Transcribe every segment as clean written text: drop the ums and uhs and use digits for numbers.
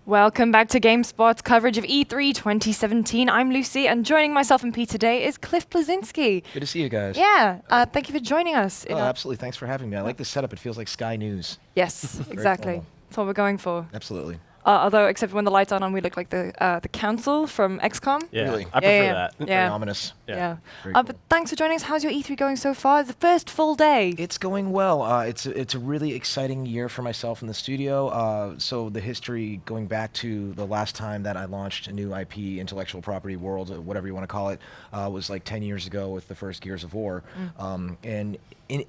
Welcome back to GameSpot's coverage of E3 2017. I'm Lucy, and joining myself and Pete today is Cliff Bleszinski. Good to see you guys. Yeah, thank you for joining us. Oh, absolutely. Thanks for having me. I like this setup. It feels like Sky News. Yes, exactly. Formal. That's what we're going for. Absolutely. Although, except when the lights aren't on, we look like the council from XCOM. Yeah. Really? I prefer that. Very ominous. Yeah. Very cool. But thanks for joining us. How's your E3 going so far? The first full day. It's going well. It's a really exciting year for myself in the studio. So the history going back to the last time that I launched a new IP, intellectual property world, whatever you want to call it, was like 10 years ago with the first Gears of War. And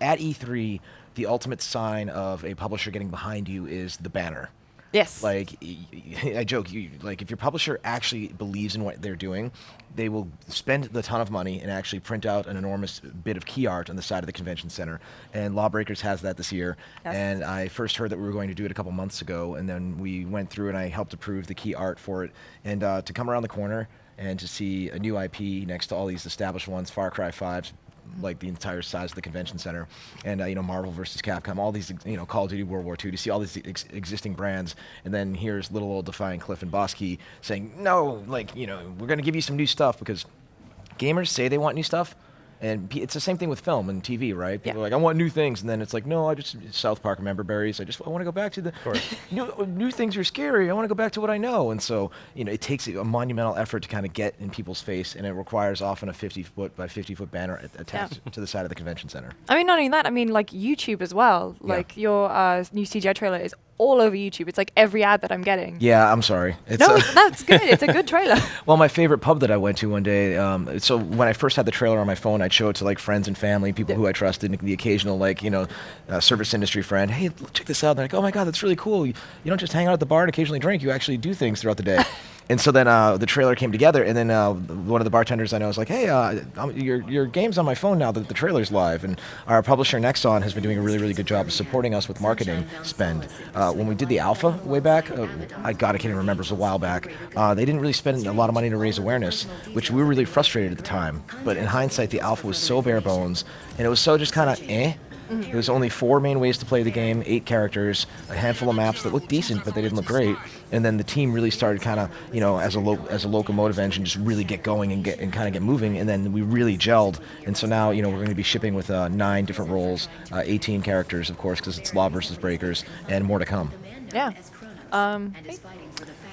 at E3, the ultimate sign of a publisher getting behind you is the banner. Yes. Like, I joke, like if your publisher actually believes in what they're doing, they will spend the ton of money and actually print out an enormous bit of key art on the side of the convention center. And Lawbreakers has that this year. Yes. And I first heard that we were going to do it a couple months ago, and then we went through and I helped approve the key art for it. And to come around the corner and to see a new IP next to all these established ones, Far Cry 5, like the entire size of the convention center, and Marvel versus Capcom, all these, Call of Duty World War II, to see all these existing brands, and then here's little old Defying Cliff and Bosky saying, no, like, we're going to give you some new stuff, because gamers say they want new stuff, and it's the same thing with film and TV, right? People are like, I want new things, and then it's like, no, South Park Remember Berries, I want to go back to the, new things are scary, I want to go back to what I know, and so, it takes a monumental effort to kind of get in people's face, and it requires often a 50-foot by 50-foot banner attached to the side of the convention center. I mean, not only that, I mean, like YouTube as well. Like your new CGI trailer is all over YouTube. It's like every ad that I'm getting. Yeah, I'm sorry. That's good. It's a good trailer. Well, my favorite pub that I went to one day, so when I first had the trailer on my phone, I'd show it to like friends and family, people who I trusted, and the occasional service industry friend. Hey, check this out. And they're like, oh my God, that's really cool. You don't just hang out at the bar and occasionally drink. You actually do things throughout the day. And so then the trailer came together, and then one of the bartenders I know was like, hey, your game's on my phone now that the trailer's live. And our publisher, Nexon, has been doing a really, really good job of supporting us with marketing spend. When we did the alpha way back, I can't even remember, it was a while back, they didn't really spend a lot of money to raise awareness, which we were really frustrated at the time. But in hindsight, the alpha was so bare bones, and it was so just kind of There was only 4 main ways to play the game, 8 characters, a handful of maps that looked decent, but they didn't look great. And then the team really started kind of, as a locomotive engine, just really get going and kind of get moving. And then we really gelled. And so now, we're going to be shipping with 9 different roles, 18 characters, of course, because it's Law versus Breakers, and more to come. Yeah.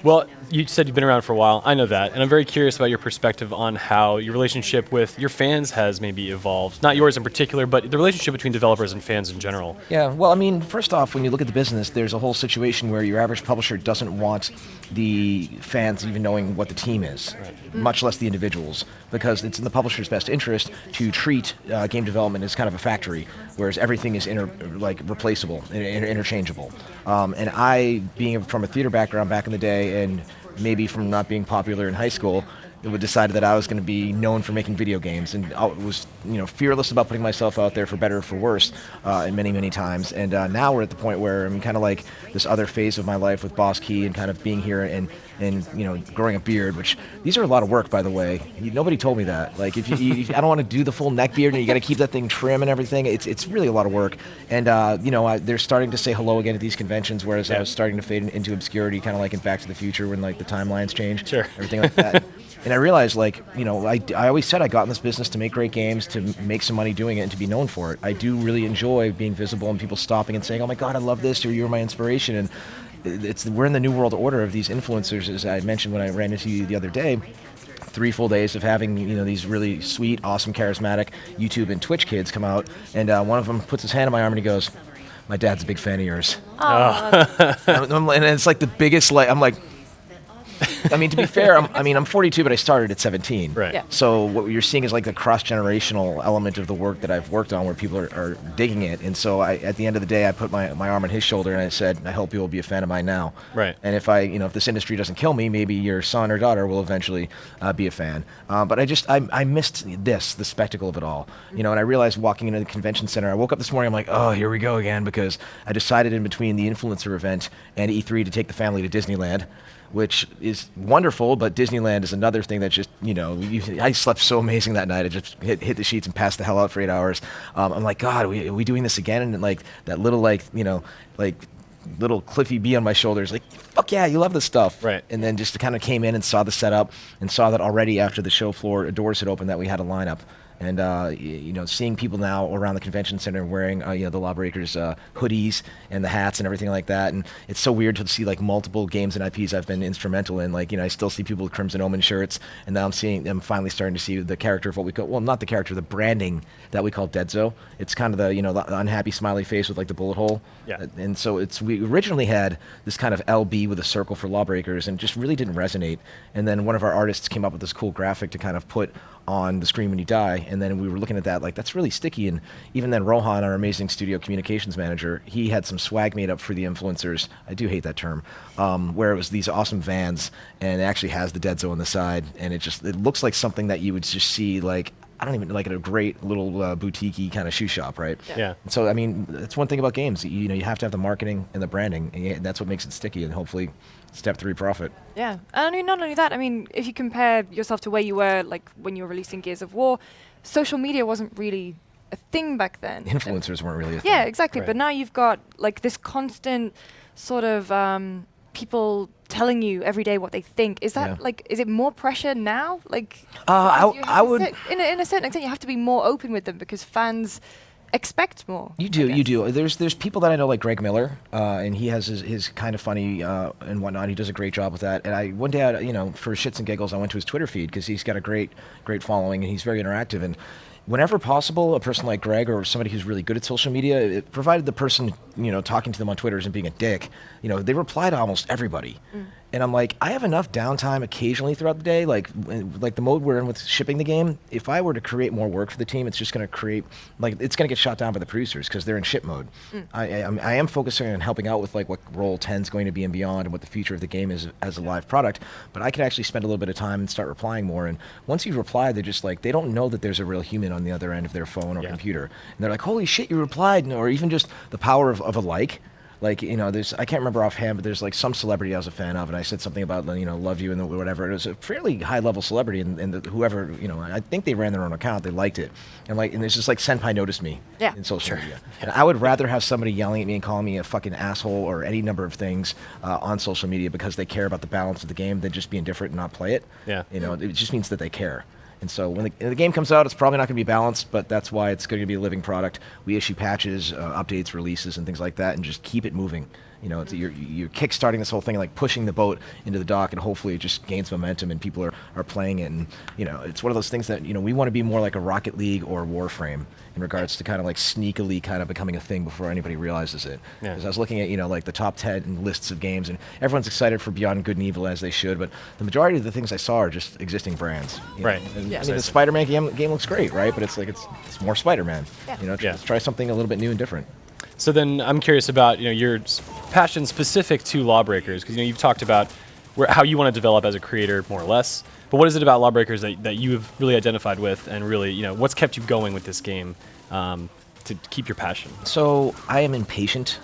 Well, you said you've been around for a while. I know that. And I'm very curious about your perspective on how your relationship with your fans has maybe evolved. Not yours in particular, but the relationship between developers and fans in general. Yeah, well, I mean, first off, when you look at the business, there's a whole situation where your average publisher doesn't want the fans even knowing what the team is, much less the individuals, because it's in the publisher's best interest to treat game development as kind of a factory, whereas everything is replaceable, interchangeable. And I, being from a theater background back in the day, and maybe from not being popular in high school, it decided that I was going to be known for making video games, and I was, fearless about putting myself out there for better or for worse, and many, many times. And now we're at the point where I'm kind of like this other phase of my life with Boss Key and kind of being here and growing a beard, which these are a lot of work, by the way. Nobody told me that. Like, if I don't want to do the full neck beard, and you got to keep that thing trim and everything. It's really a lot of work. And they're starting to say hello again at these conventions, whereas I was starting to fade into obscurity, kind of like in Back to the Future when like the timelines change, everything like that. And I realized, I always said I got in this business to make great games, to make some money doing it, and to be known for it. I do really enjoy being visible and people stopping and saying, oh my God, I love this, or you're my inspiration. And we're in the new world order of these influencers, as I mentioned when I ran into you the other day. 3 full days of having these really sweet, awesome, charismatic YouTube and Twitch kids come out, and one of them puts his hand on my arm and he goes, my dad's a big fan of yours. And it's like the biggest, I'm like, I mean, to be fair, I'm 42, but I started at 17. Right. Yeah. So what you're seeing is like the cross-generational element of the work that I've worked on, where people are digging it. And so at the end of the day, I put my arm on his shoulder and I said, I hope you will be a fan of mine now. Right. And if this industry doesn't kill me, maybe your son or daughter will eventually be a fan. But I missed the spectacle of it all. And I realized walking into the convention center, I woke up this morning, I'm like, oh, here we go again, because I decided in between the influencer event and E3 to take the family to Disneyland, which is wonderful, but Disneyland is another thing that just, I slept so amazing that night. I just hit the sheets and passed the hell out for 8 hours. I'm like, God, are we doing this again? And like that little, little Cliffy B on my shoulders, like, fuck yeah, you love this stuff. Right. And then just kind of came in and saw the setup and saw that already after the show floor doors had opened that we had a lineup. And, seeing people now around the convention center wearing, the Lawbreakers hoodies and the hats and everything like that. And it's so weird to see, like, multiple games and IPs I've been instrumental in. Like, I still see people with Crimson Omen shirts, and now I'm finally starting to see the character of what we call, well, not the character, the branding that we call Deadzo. It's kind of the unhappy smiley face with, like, the bullet hole. Yeah. And so we originally had this kind of LB with a circle for Lawbreakers, and it just really didn't resonate. And then one of our artists came up with this cool graphic to kind of put on the screen when you die, and then we were looking at that like, that's really sticky. And even then, Rohan, our amazing studio communications manager, he had some swag made up for the influencers. I do hate that term, where it was these awesome vans, and it actually has the Deadzo on the side, and it looks like something that you would just see, like, I don't even, like, at a great little boutique-y kind of shoe shop, right? Yeah. So, I mean, that's one thing about games. You have to have the marketing and the branding, and that's what makes it sticky, and hopefully step 3 profit. Yeah, and I mean, not only that, I mean, if you compare yourself to where you were, like, when you were releasing Gears of War, social media wasn't really a thing back then. Influencers weren't really a thing. Yeah, exactly. Right. But now you've got, like, this constant sort of people telling you every day what they think. Is that, like, is it more pressure now? Like, I would... in a certain extent, you have to be more open with them because fans expect more. You do. There's people that I know, like Greg Miller, and he has his kind of funny and whatnot. He does a great job with that. And one day, for shits and giggles, I went to his Twitter feed because he's got a great following and he's very interactive. And whenever possible, a person like Greg or somebody who's really good at social media, provided the person, talking to them on Twitter isn't being a dick, they reply to almost everybody. And I'm like, I have enough downtime occasionally throughout the day, like the mode we're in with shipping the game. If I were to create more work for the team, it's just going to create, like, it's going to get shot down by the producers because they're in ship mode. I am focusing on helping out with, like, what Role 10 is going to be and beyond and what the future of the game is as a live product. But I could actually spend a little bit of time and start replying more. And once you reply, they're just like, they don't know that there's a real human on the other end of their phone or computer. And they're like, holy shit, you replied. Or even just the power of a like. Like, there's, I can't remember offhand, but there's, like, some celebrity I was a fan of, and I said something about, love you and whatever. It was a fairly high-level celebrity, and whoever, I think they ran their own account. They liked it. And there's just, like, Senpai noticed me in social media. And I would rather have somebody yelling at me and calling me a fucking asshole or any number of things on social media because they care about the balance of the game than just be indifferent and not play it. Yeah. It just means that they care. And so when the game comes out, it's probably not going to be balanced, but that's why it's going to be a living product. We issue patches, updates, releases, and things like that, and just keep it moving. You're kickstarting this whole thing, like pushing the boat into the dock, and hopefully it just gains momentum and people are playing it. And, it's one of those things that, we want to be more like a Rocket League or Warframe in regards to kind of like sneakily kind of becoming a thing before anybody realizes it. Because I was looking at, like the top 10 lists of games, and everyone's excited for Beyond Good and Evil as they should, but the majority of the things I saw are just existing brands. Right. And, the Spider-Man game looks great, right? But it's like, it's more Spider-Man. Let's try something a little bit new and different. So then I'm curious about your passion specific to Lawbreakers, because you've talked about how you want to develop as a creator more or less. But what is it about Lawbreakers that you have really identified with, and really what's kept you going with this game to keep your passion? So I am impatient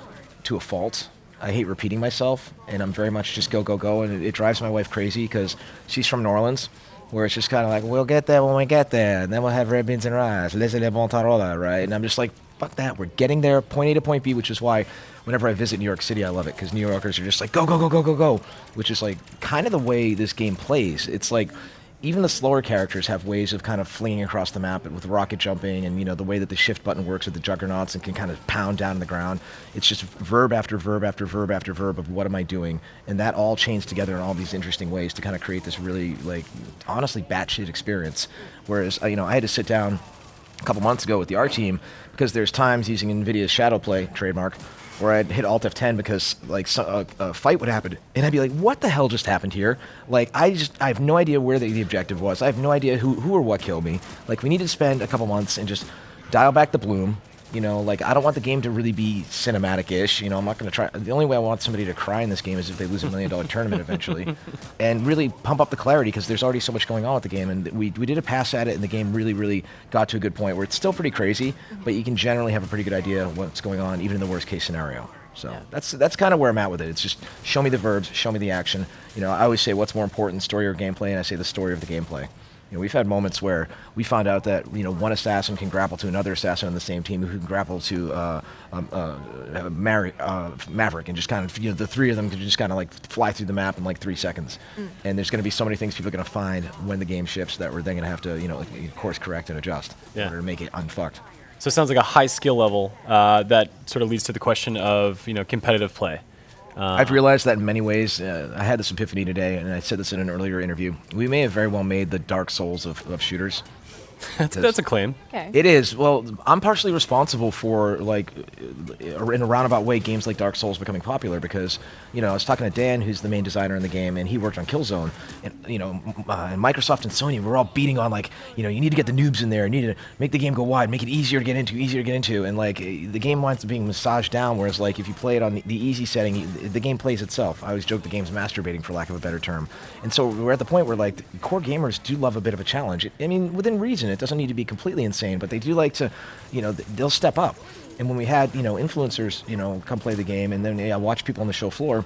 to a fault. I hate repeating myself, and I'm very much just go, and it drives my wife crazy because she's from New Orleans, where it's just kind of like, we'll get there when we get there, and then we'll have red beans and rice, laissez les bons tarola, right? And I'm just like, fuck that, we're getting there, point A to point B, which is why whenever I visit New York City, I love it, because New Yorkers are just like, go, which is like kind of the way this game plays. It's like, even the slower characters have ways of kind of flinging across the map with rocket jumping and, the way that the shift button works with the juggernauts and can kind of pound down on the ground. It's just verb after verb after verb after verb of what am I doing? And that all chains together in all these interesting ways to kind of create this really, like, honestly batshit experience. Whereas, I had to sit down a couple months ago with the art team because there's times using NVIDIA's Shadowplay trademark where I'd hit Alt F10 because, like, a fight would happen, and I'd be like, what the hell just happened here? Like, I have no idea where the objective was. I have no idea who or what killed me. Like, we need to spend a couple months and just dial back the bloom. Like, I don't want the game to really be cinematic-ish. I'm not going to try. The only way I want somebody to cry in this game is if they lose $1 million tournament eventually. And really pump up the clarity because there's already so much going on with the game. And we did a pass at it, and the game really, really got to a good point where it's still pretty crazy, but you can generally have a pretty good idea of what's going on, even in the worst-case scenario. So that's kind of where I'm at with it. It's just show me the verbs, show me the action. I always say what's more important, story or gameplay, and I say the story of the gameplay. We've had moments where we found out that one assassin can grapple to another assassin on the same team who can grapple to Maverick, and just kind of the three of them can just kind of like fly through the map in like 3 seconds. And there's going to be so many things people are going to find when the game ships that we're then going to have to course correct and adjust in order to make it unfucked. So it sounds like a high skill level that sort of leads to the question of competitive play. I've realized that in many ways. I had this epiphany today, and I said this in an earlier interview. We may have very well made the Dark Souls of shooters. That's a claim. Okay. It is. Well, I'm partially responsible for, in a roundabout way, games like Dark Souls becoming popular because, I was talking to Dan, who's the main designer in the game, and he worked on Killzone. And, and Microsoft and Sony were all beating on, you need to get the noobs in there, you need to make the game go wide, make it easier to get into. And, the game winds up being massaged down, whereas, if you play it on the easy setting, the game plays itself. I always joke the game's masturbating, for lack of a better term. And so we're at the point where, core gamers do love a bit of a challenge. Within reason. It doesn't need to be completely insane, but they do like to, they'll step up. And when we had, influencers, come play the game, and then watch people on the show floor,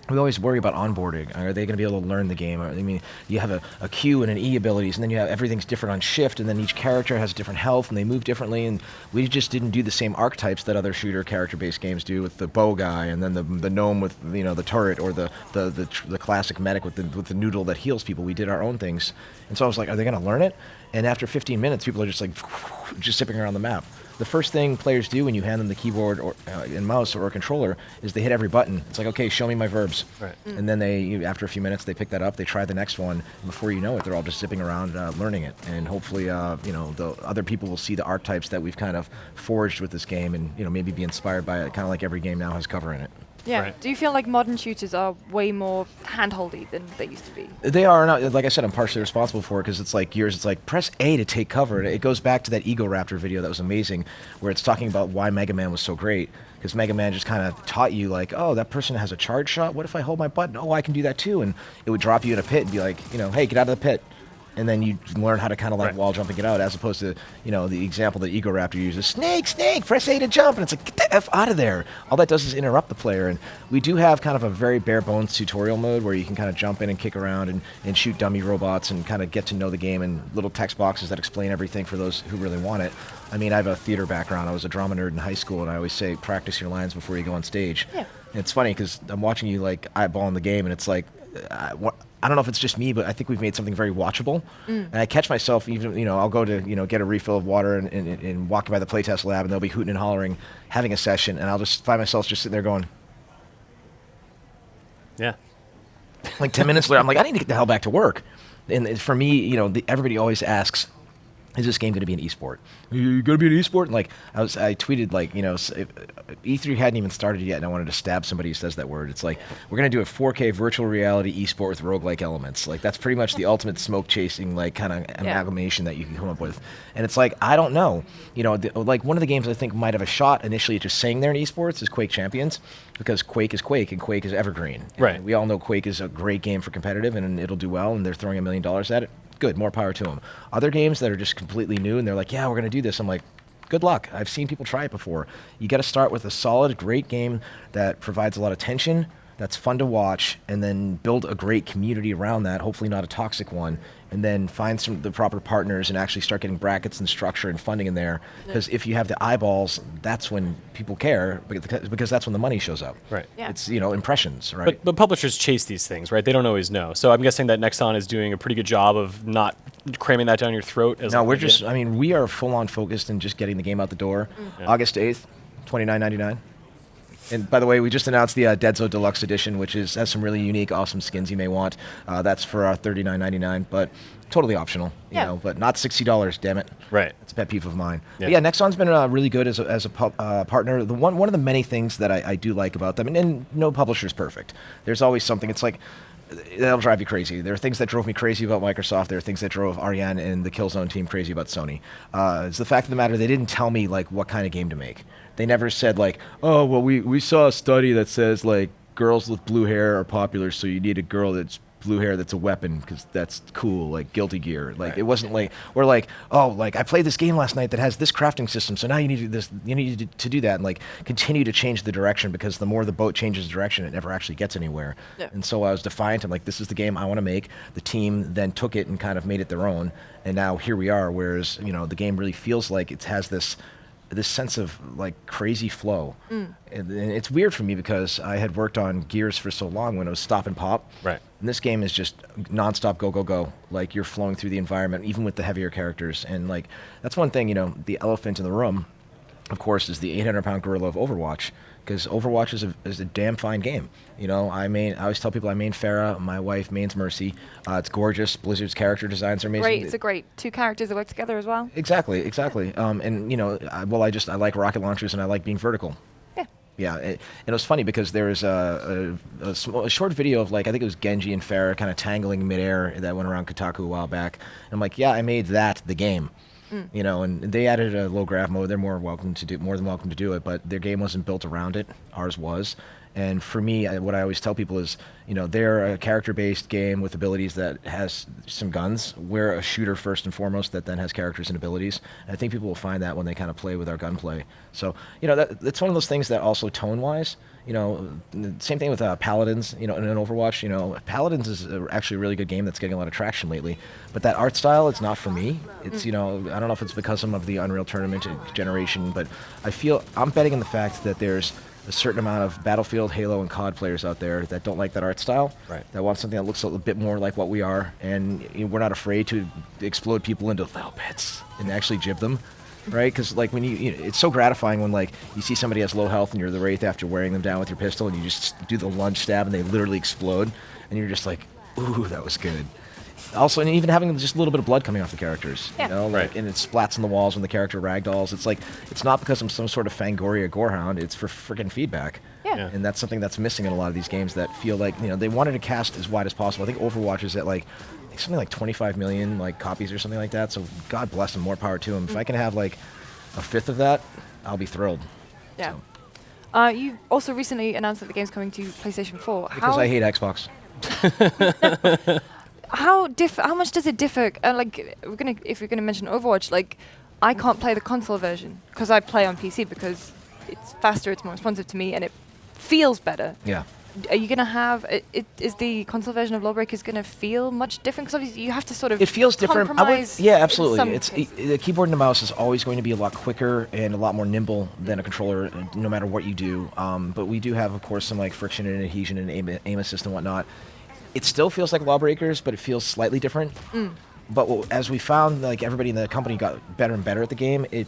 we always worry about onboarding. Are they going to be able to learn the game? You have a Q and an E abilities, and then you have everything's different on shift, and then each character has different health, and they move differently, and we just didn't do the same archetypes that other shooter character-based games do with the bow guy, and then the gnome with the turret, or the classic medic with the noodle that heals people. We did our own things, and so I was like, are they going to learn it? And after 15 minutes, people are just just zipping around the map. The first thing players do when you hand them the keyboard or and mouse or a controller is they hit every button. It's like, okay, show me my verbs. Right. And then after a few minutes, they pick that up, they try the next one. And before you know it, they're all just zipping around learning it. And hopefully, the other people will see the archetypes that we've kind of forged with this game and, maybe be inspired by it, kind of like every game now has cover in it. Yeah. Right. Do you feel like modern shooters are way more handholdy than they used to be? They are. Not, like I said, I'm partially responsible for it because it's like yours. It's like press A to take cover. It goes back to that Ego Raptor video that was amazing, where it's talking about why Mega Man was so great. Because Mega Man just kind of taught you, oh, that person has a charge shot. What if I hold my button? Oh, I can do that too. And it would drop you in a pit and be like, hey, get out of the pit. And then you learn how to kind of wall jumping it out, as opposed to, the example that Ego Raptor uses, snake, press A to jump. And it's like, get the F out of there. All that does is interrupt the player. And we do have kind of a very bare bones tutorial mode where you can kind of jump in and kick around and shoot dummy robots and kind of get to know the game, and little text boxes that explain everything for those who really want it. I have a theater background. I was a drama nerd in high school, and I always say, practice your lines before you go on stage. Yeah. And it's funny because I'm watching you eyeballing the game, and it's like, I don't know if it's just me, but I think we've made something very watchable. And I catch myself even, I'll go to, get a refill of water and walking by the playtest lab, and they'll be hooting and hollering, having a session, and I'll just find myself just sitting there going, yeah. 10 minutes later, I'm like, I need to get the hell back to work. And for me, everybody always asks, is this game going to be an esport? Are you going to be an esport? And I tweeted E3 hadn't even started yet, and I wanted to stab somebody who says that word. It's like, we're going to do a 4K virtual reality esport with roguelike elements. That's pretty much the ultimate smoke chasing kind of amalgamation that you can come up with. And it's like, I don't know. One of the games I think might have a shot initially at just saying they're in esports is Quake Champions, because Quake is Quake and Quake is evergreen. Right. And we all know Quake is a great game for competitive, and it'll do well, and they're throwing $1 million at it. Good, more power to them. Other games that are just completely new and they're like, yeah, we're going to do this. I'm like, good luck. I've seen people try it before. You got to start with a solid, great game that provides a lot of tension, that's fun to watch, and then build a great community around that, hopefully not a toxic one, and then find the proper partners and actually start getting brackets and structure and funding in there. Because if you have the eyeballs, that's when people care, because that's when the money shows up. Right. Yeah. It's, impressions, right? But publishers chase these things, right? They don't always know. So I'm guessing that Nexon is doing a pretty good job of not cramming that down your throat. No, we're just, we are full on focused in just getting the game out the door. Yeah. August 8th, $29.99. And by the way, we just announced the Dead Zone Deluxe Edition, which has some really unique, awesome skins you may want. That's for $39.99, but totally optional. You know, but not $60. Damn it! Right, it's a pet peeve of mine. Yeah, but yeah, Nexon's been really good as a partner. One of the many things that I do like about them, and no publisher's perfect. There's always something. It's like, that'll drive you crazy. There are things that drove me crazy about Microsoft. There are things that drove Ariane and the Killzone team crazy about Sony. It's the fact of the matter, they didn't tell me what kind of game to make. They never said oh, well, we saw a study that says girls with blue hair are popular, so you need a girl that's blue hair that's a weapon because that's cool, like Guilty Gear. Like it wasn't like we're like, oh, like I played this game last night that has this crafting system, so now you need to do this, you need to do that, and like continue to change the direction, because the more the boat changes direction, it never actually gets anywhere. Yeah. And so I was defiant. I'm like, this is the game I want to make. The team then took it and kind of made it their own, and now here we are. Whereas the game really feels like it has this sense of like crazy flow. And it's weird for me because I had worked on Gears for so long when it was stop and pop. Right. And this game is just nonstop go, go, go. Like you're flowing through the environment, even with the heavier characters. And like, that's one thing, the elephant in the room, of course, is the 800-pound gorilla of Overwatch. Because Overwatch is a damn fine game. I always tell people I main Pharah, my wife mains Mercy. It's gorgeous. Blizzard's character designs are amazing. Great, it's a great two characters that work together as well. Exactly. I like rocket launchers and I like being vertical. Yeah, and it was funny because there was a short video of, like, I think it was Genji and Pharah kind of tangling midair that went around Kotaku a while back. And I'm like, yeah, I made that the game. And they added a low grav mode. They're more than welcome to do it, but their game wasn't built around it. Ours was. And for me, what I always tell people is, they're a character-based game with abilities that has some guns. We're a shooter first and foremost that then has characters and abilities. And I think people will find that when they kind of play with our gunplay. So, that's one of those things that also tone-wise, same thing with Paladins, in an Overwatch, Paladins is actually a really good game that's getting a lot of traction lately. But that art style, it's not for me. It's, I don't know if it's because of the Unreal Tournament generation, but I'm betting on the fact that there's a certain amount of Battlefield, Halo, and COD players out there that don't like that art style, that want something that looks a little bit more like what we are, and we're not afraid to explode people into little bits and actually jib them, right? Because like when it's so gratifying when like you see somebody has low health and you're the Wraith after wearing them down with your pistol, and you just do the lunge stab and they literally explode, and you're just like, ooh, that was good. Also, and even having just a little bit of blood coming off the characters, and it splats on the walls when the character ragdolls. It's like, it's not because I'm some sort of Fangoria gorehound, it's for freaking feedback. Yeah. And that's something that's missing in a lot of these games that feel like, they wanted to cast as wide as possible. I think Overwatch is at something like 25 million copies or something like that, so God bless them, more power to them. If I can have like a fifth of that, I'll be thrilled. Yeah. So. You also recently announced that the game's coming to PlayStation 4. Because I hate Xbox. How much does it differ? If we're gonna mention Overwatch, I can't play the console version because I play on PC because it's faster, it's more responsive to me, and it feels better. Yeah. Are you gonna have is the console version of Lawbreakers gonna feel much different? Because obviously you have to sort of it feels different. Yeah, absolutely. The keyboard and the mouse is always going to be a lot quicker and a lot more nimble than a controller, no matter what you do. But we do have, of course, some friction and adhesion and aim assist and whatnot. It still feels like Lawbreakers, but it feels slightly different. But as we found, everybody in the company got better and better at the game, it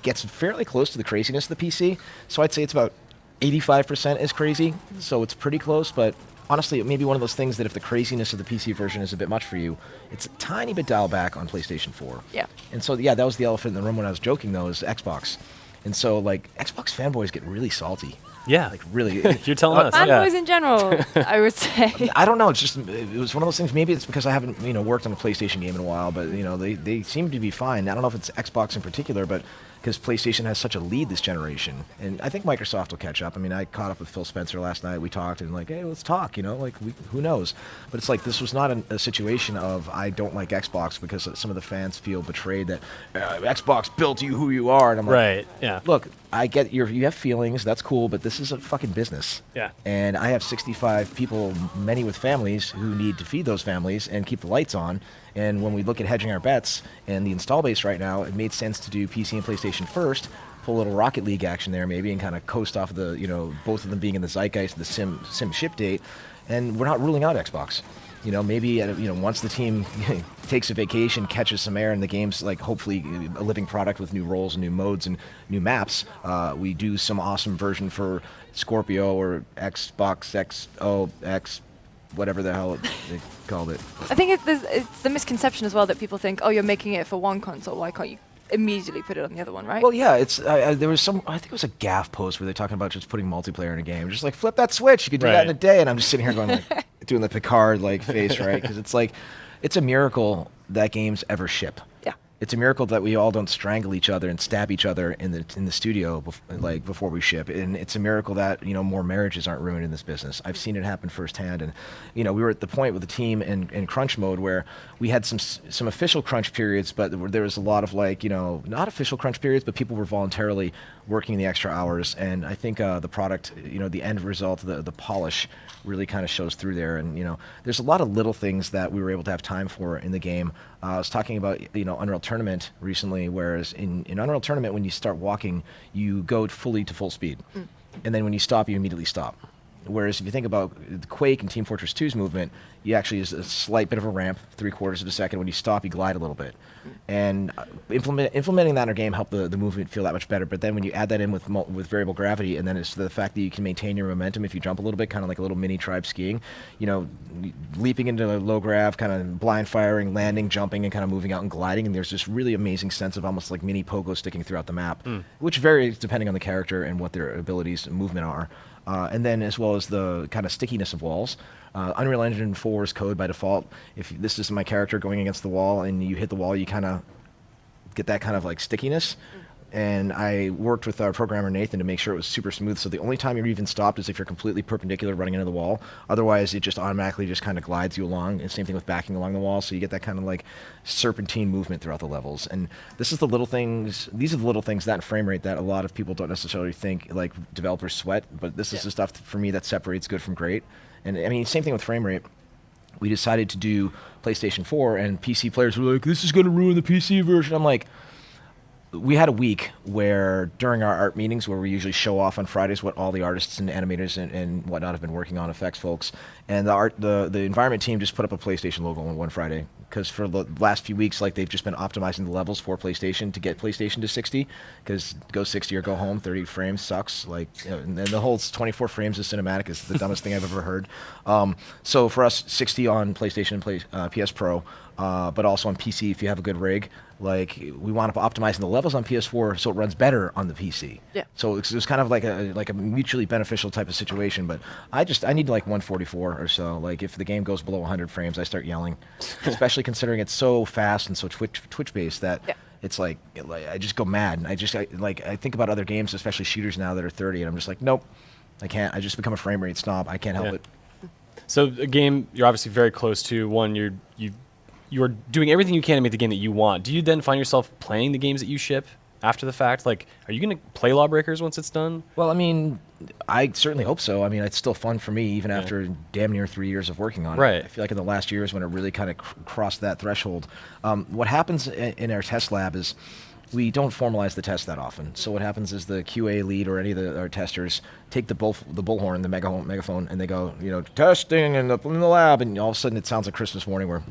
gets fairly close to the craziness of the PC. So I'd say it's about 85% is crazy, so it's pretty close. But honestly, it may be one of those things that if the craziness of the PC version is a bit much for you, it's a tiny bit dialed back on PlayStation 4. Yeah. And so, that was the elephant in the room when I was joking, though, is Xbox. And so, Xbox fanboys get really salty. Yeah. Really. You're telling us. Fanboys in general, I would say. I don't know. It's just, it was one of those things. Maybe it's because I haven't, worked on a PlayStation game in a while, but, they seem to be fine. I don't know if it's Xbox in particular, but because PlayStation has such a lead this generation. And I think Microsoft will catch up. I mean, I caught up with Phil Spencer last night. We talked and hey, let's talk, who knows? But it's this was not a situation of I don't like Xbox because some of the fans feel betrayed that Xbox built you who you are. And I'm like, right, yeah. Look, I get you have feelings, that's cool, but this is a fucking business. Yeah. And I have 65 people, many with families, who need to feed those families and keep the lights on. And when we look at hedging our bets and the install base right now, it made sense to do PC and PlayStation first, pull a little Rocket League action there maybe, and kind of coast off of the, both of them being in the zeitgeist of the sim ship date. And we're not ruling out Xbox. Maybe once the team takes a vacation, catches some air, and the game's hopefully a living product with new roles and new modes and new maps, we do some awesome version for Scorpio or Xbox X whatever the hell they called it. I think it's the misconception as well that people think, oh, you're making it for one console, why can't you immediately put it on the other one, right? Well, yeah, it's there was I think it was a gaff post where they're talking about just putting multiplayer in a game. Just flip that switch, you could do that in a day. And I'm just sitting here going doing the Picard face, right? Because it's a miracle that games ever ship. Yeah. It's a miracle that we all don't strangle each other and stab each other in the studio before we ship, and it's a miracle that more marriages aren't ruined in this business. I've seen it happen firsthand, and we were at the point with the team in crunch mode where we had some official crunch periods, but there was a lot of not official crunch periods, but people were voluntarily working the extra hours, and I think the product, the end result, the polish really kind of shows through there, and there's a lot of little things that we were able to have time for in the game. I was talking about Unreal Tournament recently, whereas in Unreal Tournament, when you start walking, you go fully to full speed, and then when you stop, you immediately stop. Whereas if you think about Quake and Team Fortress 2's movement, you actually use a slight bit of a ramp, 3/4 of a second. When you stop, you glide a little bit. And implementing that in our game helped the movement feel that much better. But then when you add that in with variable gravity, and then it's the fact that you can maintain your momentum if you jump a little bit, kind of like a little mini tribe skiing, leaping into low grav, kind of blind firing, landing, jumping, and kind of moving out and gliding. And there's this really amazing sense of almost like mini pogo sticking throughout the map, which varies depending on the character and what their abilities and movement are. And then as well as the kind of stickiness of walls. Unreal Engine 4's code by default, if this is my character going against the wall and you hit the wall, you kind of get that kind of like stickiness. And I worked with our programmer Nathan to make sure it was super smooth, so the only time you're even stopped is if you're completely perpendicular running into the wall. Otherwise, it just automatically just kind of glides you along. And same thing with backing along the wall, so you get that kind of like serpentine movement throughout the levels. And these are the little things that in frame rate that a lot of people don't necessarily think like developers sweat, but this is the stuff for me that separates good from great. And I mean, same thing with frame rate. We decided to do PlayStation 4, and PC players were like, this is going to ruin the PC version. I'm like, we had a week where during our art meetings, where we usually show off on Fridays what all the artists and animators and whatnot have been working on, effects folks, and the environment team just put up a PlayStation logo on one Friday, because for the last few weeks, like, they've just been optimizing the levels for PlayStation to get PlayStation to 60, because go 60 or go home. 30 frames sucks. Like, and the whole 24 frames of cinematic is the dumbest thing I've ever heard. So for us, 60 on PlayStation and PS Pro, but also on PC if you have a good rig. Like, we wound up optimizing the levels on PS4 so it runs better on the PC. Yeah. So it was kind of like a mutually beneficial type of situation. But I need like 144 or so. Like, if the game goes below 100 frames, I start yelling, especially considering it's so fast and so Twitch based that. Yeah. It's like I just go mad, and I think about other games, especially shooters now that are 30, and I'm just like, nope, I can't. I just become a frame rate snob. I can't help it. So a game you're obviously very close to. One, you're doing everything you can to make the game that you want. Do you then find yourself playing the games that you ship after the fact? Like, are you going to play Lawbreakers once it's done? Well, I mean, I certainly hope so. I mean, it's still fun for me, even after damn near 3 years of working on it. Right. I feel like in the last year is when it really kind of crossed that threshold. What happens in our test lab is we don't formalize the test that often. So what happens is the QA lead or any of our testers take the bullhorn, the megaphone, and they go, testing in the lab, and all of a sudden it sounds like Christmas morning where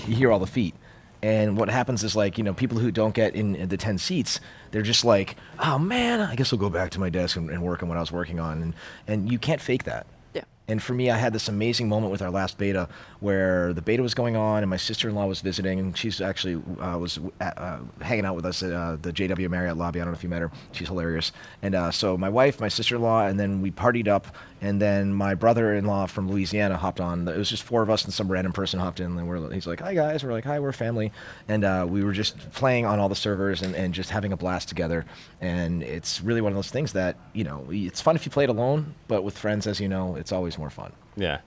you hear all the feet. And what happens is, like, people who don't get in the 10 seats, they're just like, oh man, I guess I'll go back to my desk and work on what I was working on. And you can't fake that. Yeah. And for me, I had this amazing moment with our last beta where the beta was going on and my sister-in-law was visiting, and she's actually was hanging out with us at the JW Marriott lobby. I don't know if you met her. She's hilarious. And so my wife, my sister-in-law, and then we partied up, and then my brother-in-law from Louisiana hopped on. It was just 4 of us, and some random person hopped in, and he's like, hi guys. We're like, hi, we're family. And we were just playing on all the servers and just having a blast together. And it's really one of those things that, it's fun if you play it alone, but with friends, as you know, it's always more fun. Yeah.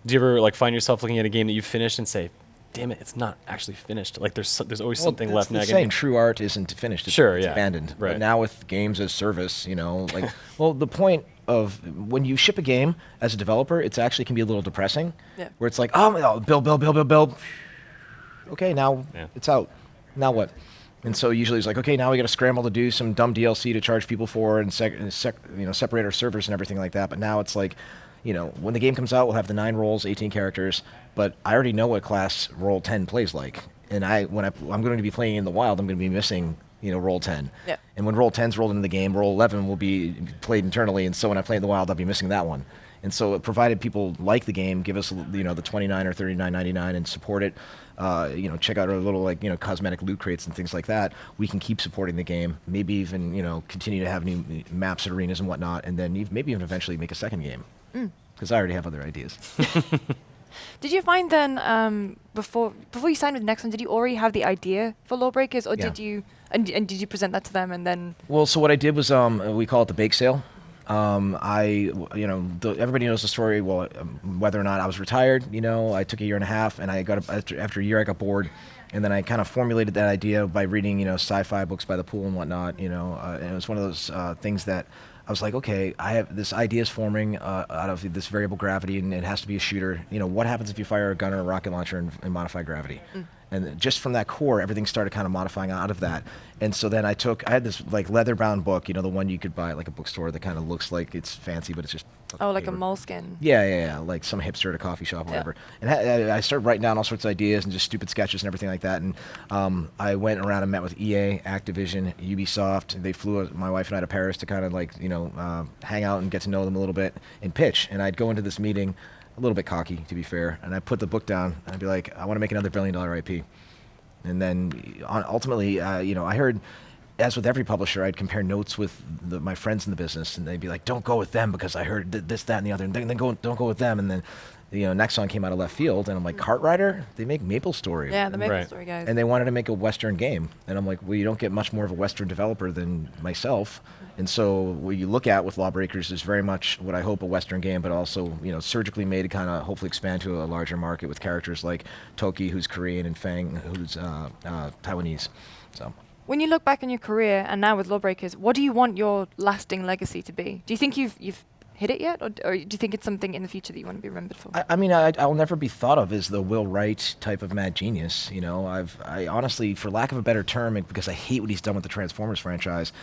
Do you ever find yourself looking at a game that you've finished and say, damn it, it's not actually finished? Like, there's always something left nagging. Saying true art isn't finished. It's abandoned. Right. But now with games as service, well, the point of when you ship a game as a developer, it actually can be a little depressing. Yeah. Where it's like, build. Okay, now it's out. Now what? And so usually it's like, okay, now we got to scramble to do some dumb DLC to charge people for and separate our servers and everything like that. But now it's like, when the game comes out, we'll have the 9 roles, 18 characters, but I already know what class role 10 plays like. And when I'm going to be playing in the wild, I'm going to be missing, role 10. Yeah. And when role 10's rolled into the game, role 11 will be played internally, and so when I play in the wild, I'll be missing that one. And so provided people like the game, give us, the $29 or $39.99 and support it, check out our little, cosmetic loot crates and things like that, we can keep supporting the game, maybe even, continue to have new maps and arenas and whatnot, and then maybe even eventually make a second game. Because I already have other ideas. Did you find then before you signed with Nexon, did you already have the idea for Lawbreakers, or Yeah. did you and did you present that to them and then? Well, so what I did was we call it the bake sale. Everybody knows the story. Well, whether or not I was retired, I took a year and a half, and I got after a year I got bored, and then I kind of formulated that idea by reading sci-fi books by the pool and whatnot. And it was one of those things that I was like, okay, I have this idea is forming out of this variable gravity, and it has to be a shooter. What happens if you fire a gun or a rocket launcher and modify gravity? And just from that core, everything started kind of modifying out of that. And so then I had this like leather-bound book, the one you could buy at like a bookstore that kind of looks like it's fancy, but it's just Oh, like a paper. moleskin. Yeah, like some hipster at a coffee shop, or whatever. And I started writing down all sorts of ideas and just stupid sketches and everything like that. And I went around and met with EA, Activision, Ubisoft. They flew my wife and I to Paris to kind of like hang out and get to know them a little bit and pitch. And I'd go into this meeting a little bit cocky, to be fair, and I'd put the book down and I'd be like, I want to make another $1 billion IP. And then ultimately, I heard, as with every publisher, I'd compare notes with my friends in the business, and they'd be like, don't go with them because I heard this, that, and the other, and then don't go with them. And then, Nexon came out of left field, and I'm like, Cartrider? They make MapleStory. Yeah, the Right. MapleStory guys. And they wanted to make a Western game. And I'm like, well, you don't get much more of a Western developer than myself. And so what you look at with Lawbreakers is very much what I hope a Western game, but also, surgically made to kind of hopefully expand to a larger market with characters like Toki, who's Korean, and Fang, who's Taiwanese. So. When you look back on your career and now with Lawbreakers, what do you want your lasting legacy to be? Do you think you've hit it yet, or do you think it's something in the future that you want to be remembered for? I'll never be thought of as the Will Wright type of mad genius. I honestly, for lack of a better term, because I hate what he's done with the Transformers franchise,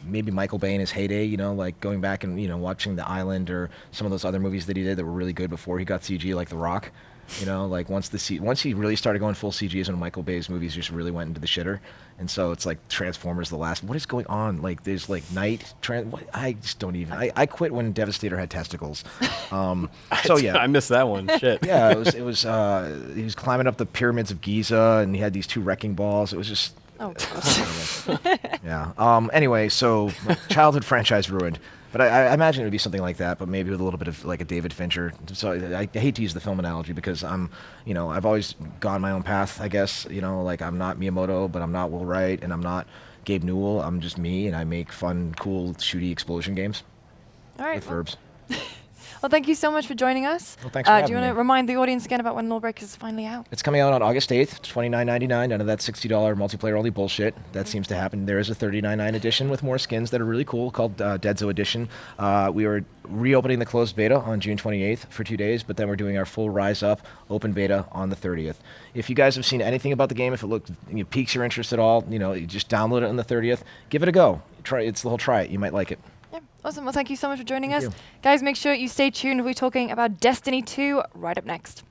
maybe Michael Bay in his heyday, like going back and watching The Island or some of those other movies that he did that were really good before he got CG, like The Rock. Like once he really started going full CG is when Michael Bay's movies just really went into the shitter. And so it's like Transformers the last. What is going on? Like there's like I just don't even. I quit when Devastator had testicles. So yeah, I missed that one. Shit. yeah, it was. He was climbing up the pyramids of Giza, and he had these 2 wrecking balls. It was just. Oh, God. Yeah. Anyway, so childhood franchise ruined. But I imagine it would be something like that, but maybe with a little bit of like a David Fincher. So I hate to use the film analogy because I've always gone my own path, I guess. Like I'm not Miyamoto, but I'm not Will Wright, and I'm not Gabe Newell. I'm just me, and I make fun, cool, shooty explosion games All right. with verbs. Well, thank you so much for joining us. Well, thanks for Do you having want to me. remind the audience again about when Lawbreakers is finally out? It's coming out on August 8th, $29.99. None of that $60 multiplayer only bullshit. That seems to happen. There is a $39.99 edition with more skins that are really cool called Deadzo Edition. We are reopening the closed beta on June 28th for 2 days, but then we're doing our full Rise Up open beta on the 30th. If you guys have seen anything about the game, if it piques your interest at all, you just download it on the 30th. Give it a go. Try it. You might like it. Yeah, awesome. Well, thank you so much for joining us. you. Guys, make sure you stay tuned. We'll be talking about Destiny 2 right up next.